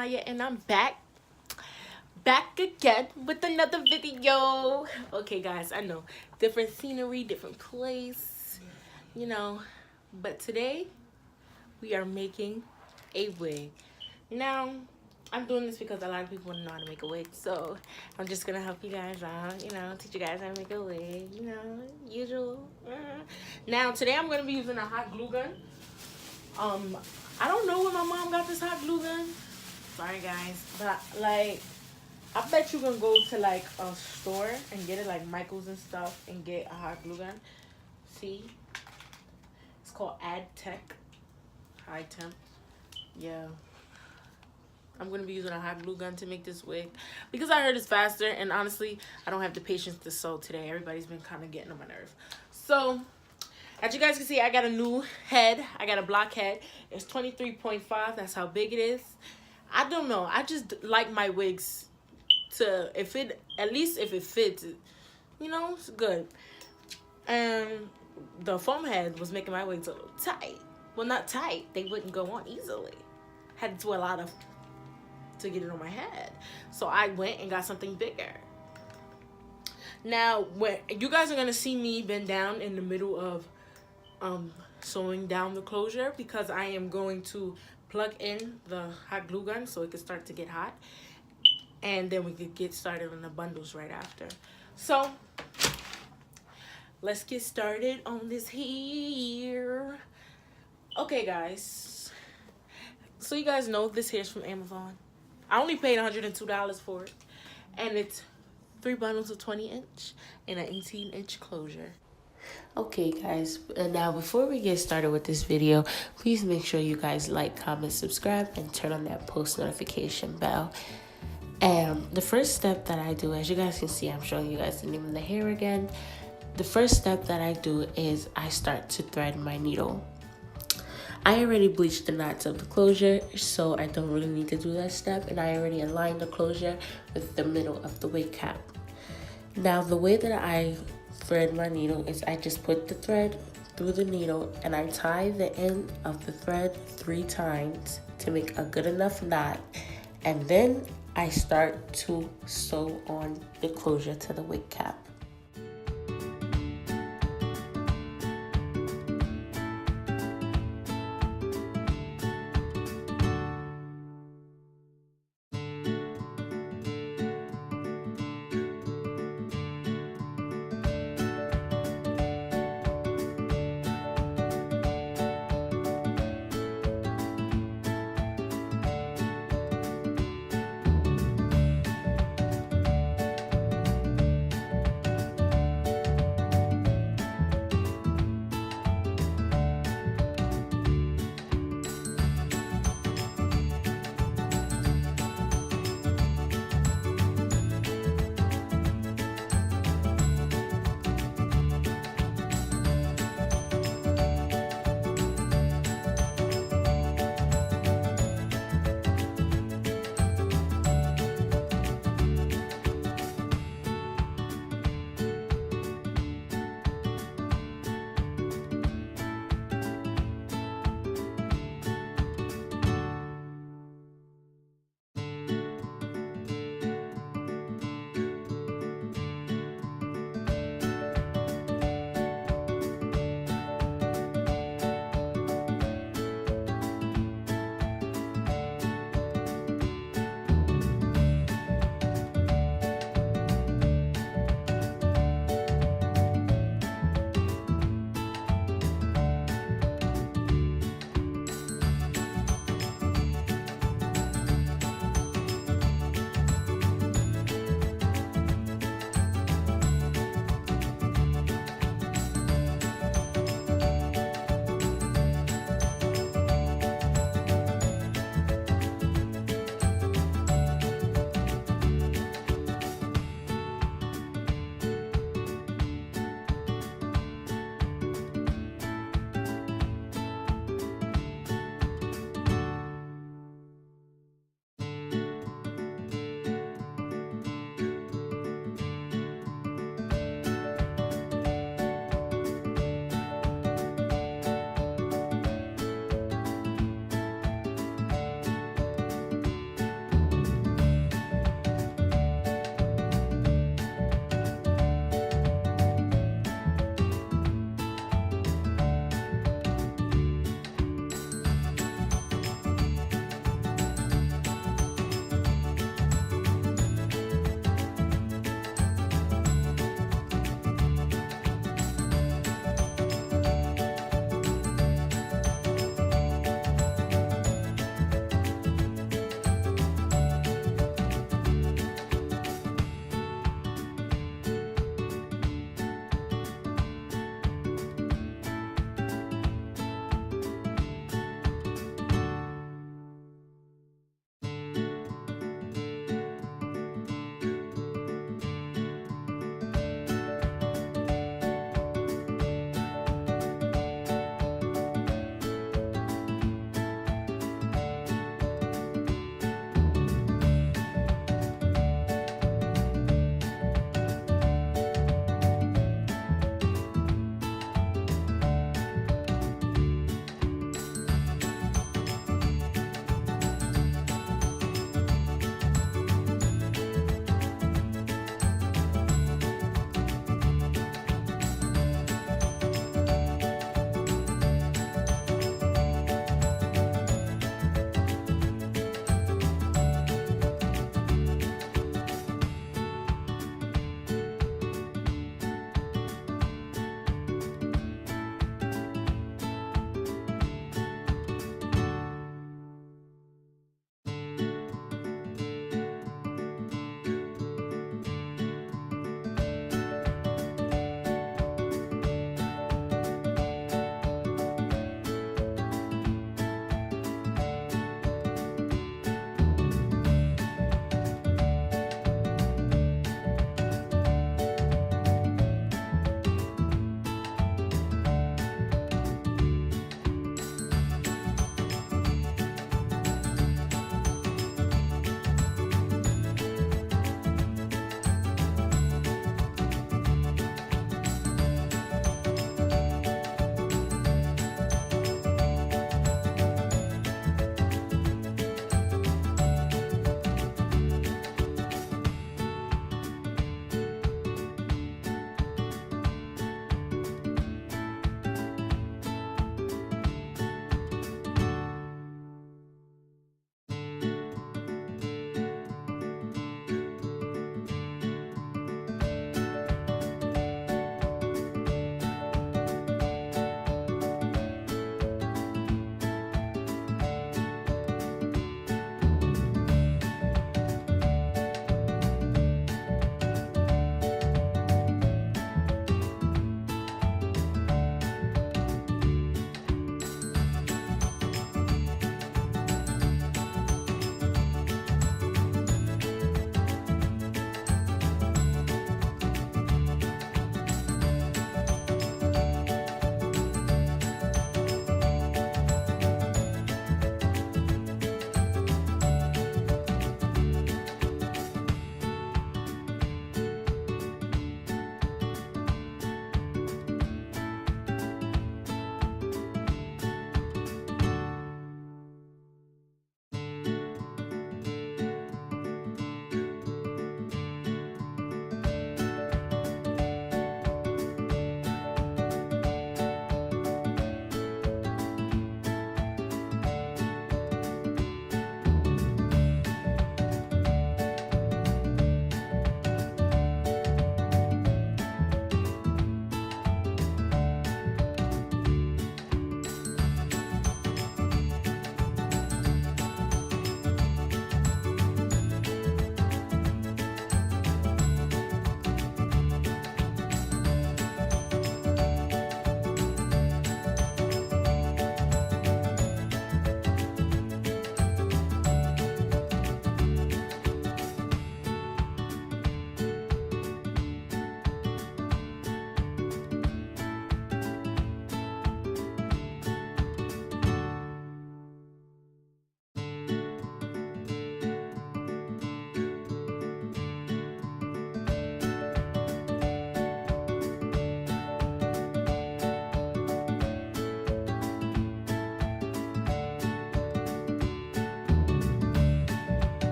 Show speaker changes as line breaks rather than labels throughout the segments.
Naya, and I'm back again with another video. Okay, guys, I know different scenery, different place, you know, but today we are making a wig. Now, I'm doing this because a lot of people want to know how to make a wig, so I'm just gonna help you guys out, teach you guys how to make a wig, usual. Now, today I'm gonna be using a hot glue gun. I don't know where my mom got this hot glue gun. Sorry, guys, but like, I bet you can go to like a store and get it, like Michael's and stuff, and get a hot glue gun. See, it's called AdTech, high temp. Yeah, I'm gonna be using a hot glue gun to make this wig because I heard it's faster, and honestly, I don't have the patience to sew today. Everybody's been kind of getting on my nerves. So, as you guys can see, I got a new head. I got a block head. It's 23.5. That's how big it is. I don't know. I just like my wigs to, at least if it fits, it's good. And the foam head was making my wigs a little tight. Well, not tight. They wouldn't go on easily. Had to do a lot to get it on my head. So I went and got something bigger. Now, you guys are going to see me bend down in the middle of sewing down the closure because I am going to plug in the hot glue gun so it can start to get hot, and then we could get started on the bundles right after. So let's get started on this here. Okay, guys, so you guys know this hair is from Amazon. I only paid $102 for it, and it's 3 bundles of 20-inch and an 18-inch closure. Okay, guys, and now before we get started with this video, please make sure you guys like, comment, subscribe, and turn on that post notification bell. And the first step that I do, as you guys can see, I'm showing you guys the name of the hair again. The first step that I do is I start to thread my needle. I already bleached the knots of the closure, so I don't really need to do that step, and I already aligned the closure with the middle of the wig cap. Now, the way that I thread my needle is I just put the thread through the needle and I tie the end of the thread 3 times to make a good enough knot, and then I start to sew on the closure to the wig cap.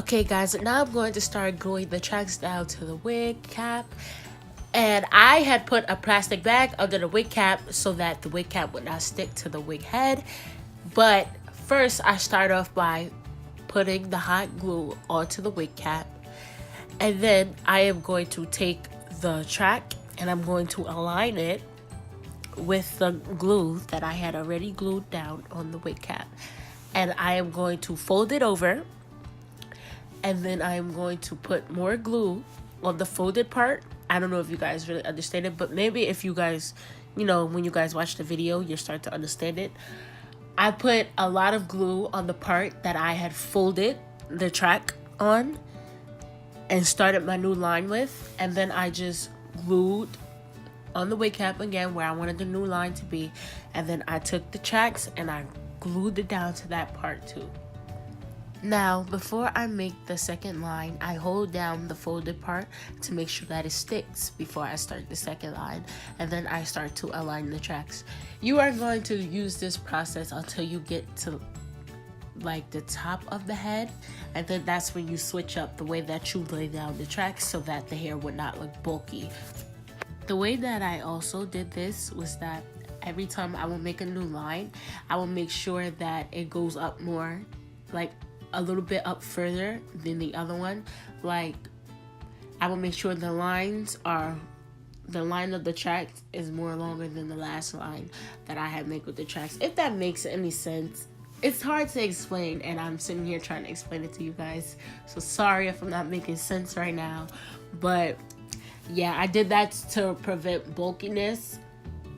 Okay guys, now I'm going to start gluing the tracks down to the wig cap. And I had put a plastic bag under the wig cap so that the wig cap would not stick to the wig head. But first I start off by putting the hot glue onto the wig cap. And then I am going to take the track and I'm going to align it with the glue that I had already glued down on the wig cap. And I am going to fold it over. And then I am going to put more glue on the folded part. I don't know if you guys really understand it, but maybe if you guys, you know, when you guys watch the video, you'll start to understand it. I put a lot of glue on the part that I had folded the track on and started my new line with. And then I just glued on the wig cap again where I wanted the new line to be. And then I took the tracks and I glued it down to that part too. Now, before I make the second line, I hold down the folded part to make sure that it sticks before I start the second line, and then I start to align the tracks. You are going to use this process until you get to like the top of the head, and then that's when you switch up the way that you lay down the tracks so that the hair would not look bulky. The way that I also did this was that every time I will make a new line, I will make sure that it goes up more, like a little bit up further than the other one. Like I will make sure the line of the track is more longer than the last line that I had made with the tracks, if that makes any sense. It's hard to explain and I'm sitting here trying to explain it to you guys, so sorry if I'm not making sense right now. But yeah, I did that to prevent bulkiness.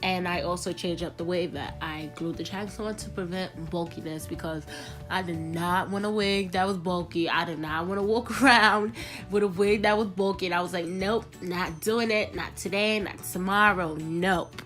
And I also changed up the way that I glued the tracks on to prevent bulkiness, because I did not want a wig that was bulky. I did not want to walk around with a wig that was bulky. And I was like, nope, not doing it. Not today, not tomorrow. Nope.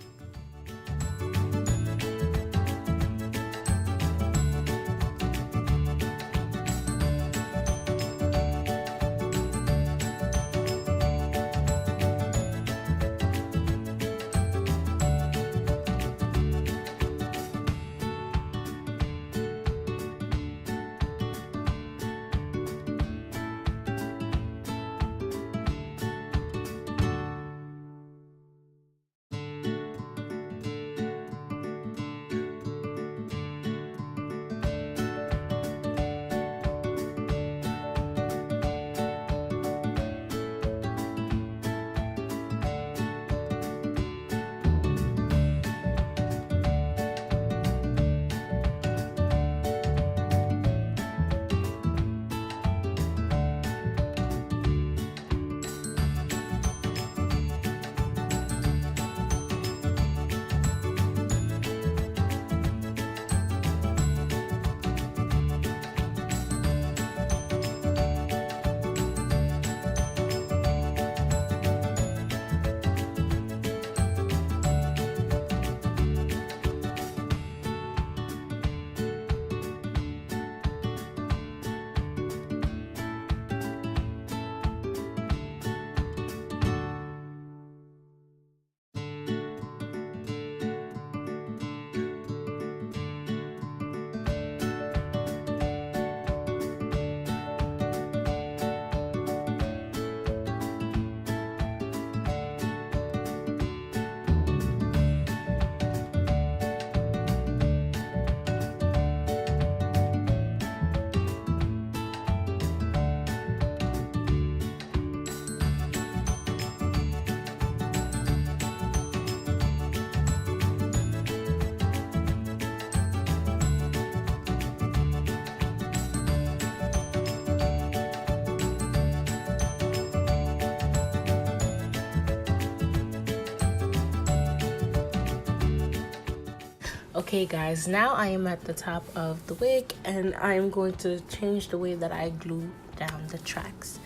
Okay guys, now I am at the top of the wig and I am going to change the way that I glue down the tracks.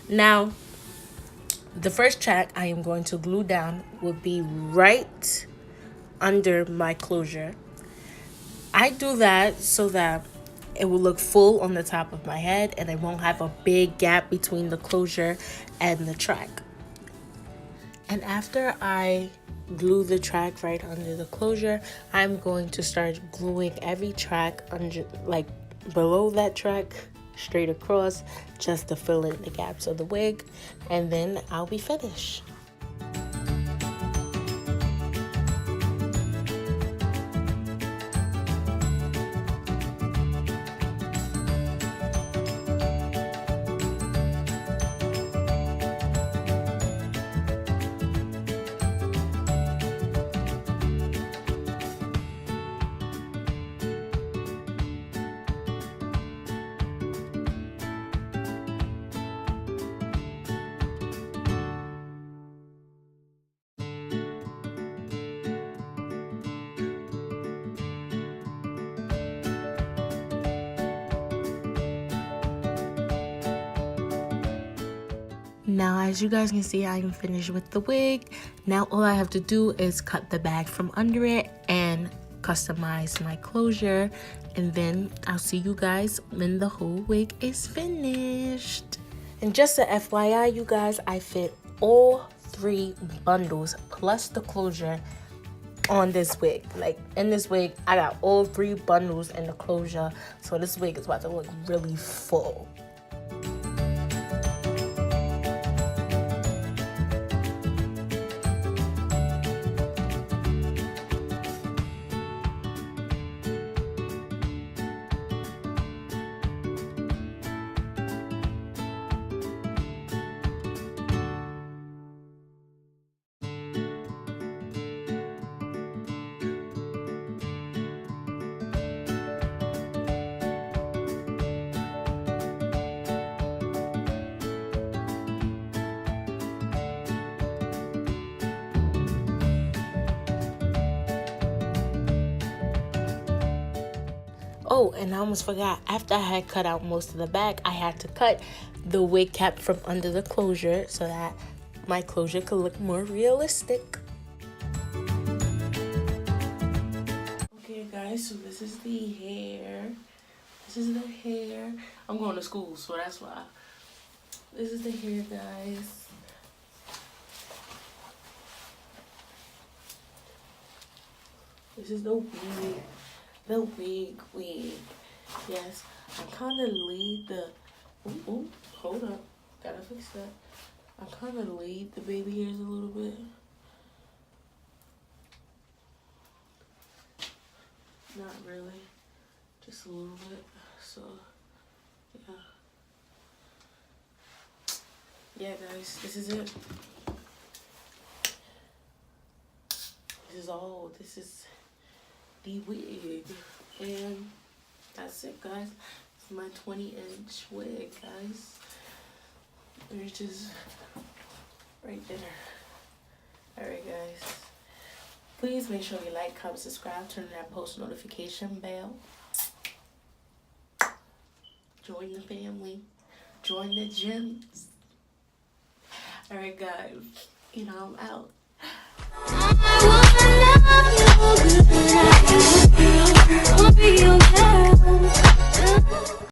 Now, the first track I am going to glue down will be right under my closure. I do that so that it will look full on the top of my head and I won't have a big gap between the closure and the track. And after I glue the track right under the closure, I'm going to start gluing every track under, like below that track straight across just to fill in the gaps of the wig, and then I'll be finished. Now, as you guys can see, I am finished with the wig. Now all I have to do is cut the bag from under it and customize my closure, and then I'll see you guys when the whole wig is finished. And just a FYI, you guys, I fit all 3 bundles plus the closure on this wig. Like, in this wig, I got all 3 bundles and the closure, so this wig is about to look really full. Oh, and I almost forgot, after I had cut out most of the back, I had to cut the wig cap from under the closure so that my closure could look more realistic. Okay guys, so this is the hair. This is the hair. I'm going to school, so that's why. This is the hair, guys. This is the wig. The wig. Yes, I kind of laid the, ooh, hold up, gotta fix that. I kind of laid the baby hairs a little bit. Not really, just a little bit, so, yeah. Yeah, guys, this is it. This is the wig, and that's it, guys. It's my 20-inch wig, guys. Which is right there. Alright, guys, please make sure you like, comment, subscribe, turn on that post notification bell, join the family, join the gems. Alright, guys, I'm out. I wanna love you, good. I wanna be your girl.